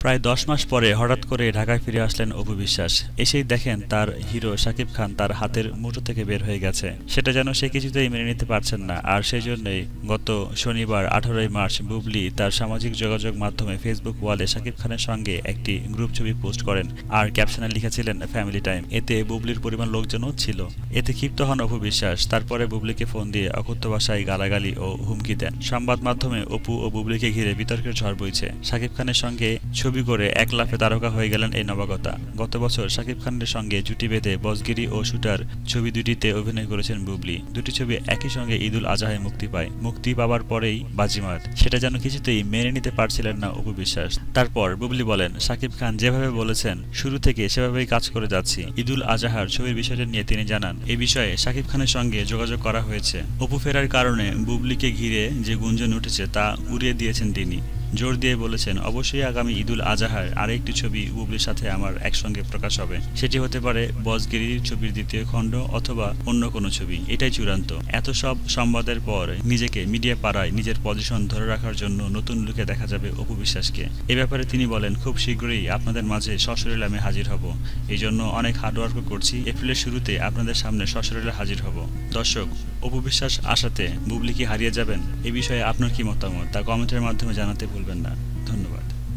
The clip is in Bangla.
প্রায় ১০ মাস পরে হঠাৎ করে ঢাকায় ফিরে আসলেন অপু বিশ্বাস। এসেই দেখেন তার হিরো শাকিব খান তার হাতের মুঠো থেকে বের হয়ে গেছে। সেটা যেন সে কিছুতেই মেনে নিতে পারছেন না। আর সেজন্যই গত শনিবার ১৮ই মার্চ বুবলি তার সামাজিক যোগাযোগ মাধ্যমে ফেসবুক ওয়ালে শাকিব খানের সঙ্গে একটি গ্রুপ ছবি পোস্ট করেন আর ক্যাপশনে লিখেছিলেন ফ্যামিলি টাইম। এতে বুবলির পরিবার লোকজনও ছিল। এতে ক্ষিপ্ত হন অপু বিশ্বাস। তারপরে বুবলিকে ফোন দিয়ে অকথ্য ভাষায় গালাগালি ও হুমকি দেন। সংবাদ মাধ্যমে অপু ও বুবলিকে ঘিরে বিতর্কের ঝড় বইছে। শাকিব খানের সঙ্গে ছবি করে এক লাফে তারকা হয়ে গেলেন এই নবাগতা। গত বছর শাকিব খানের সঙ্গে জুটি বেঁধে বসগিরি ও শুটার ছবি দুটিতে অভিনয় করেছেন বুবলি। দুটি ছবি একই সঙ্গে ঈদুল আজহায় মুক্তি পায়। মুক্তি পাওয়ার পরেই বাজিমাত। সেটা যেন কিছুতেই মেনে নিতে পারছিলেন না অপু বিশ্বাস। তারপর বুবলি বলেন, শাকিব খান যেভাবে বলেছেন শুরু থেকে সেভাবেই কাজ করে যাচ্ছি। ঈদুল আজহার ছবির বিষয়টা নিয়ে তিনি জানান, এ বিষয়ে শাকিব খানের সঙ্গে যোগাযোগ করা হয়েছে। অপু ফেরার কারণে বুবলিকে ঘিরে যে গুঞ্জন উঠেছে তা উড়িয়ে দিয়েছেন তিনি। জোর দিয়ে বলেছেন, অবশ্যই আগামী ঈদুল আজহার আরেকটি ছবি বুবলির সাথে আমার একসঙ্গে প্রকাশ হবে। সেটি হতে পারে বসগিরির ছবির দ্বিতীয় খণ্ড অথবা অন্য কোনো ছবি। এটাই চূড়ান্ত। এত সব সংবাদের পর নিজেকে মিডিয়া পাড়ায় নিজের পজিশন ধরে রাখার জন্য নতুন লুকে দেখা যাবে অপু বিশ্বাসকে। এ ব্যাপারে তিনি বলেন, খুব শীঘ্রই আপনাদের মাঝে সশরীরে আমি হাজির হব। এই জন্য অনেক হার্ডওয়ার্কও করছি। এপ্রিলের শুরুতে আপনাদের সামনে সশরীরে হাজির হব। দর্শক, অপু বিশ্বাস আসাতে বুবলি কি হারিয়ে যাবেন? এ বিষয়ে আপনার কি মতামত তা কমেন্টের মাধ্যমে জানাতে ভুলবেন না। ধন্যবাদ।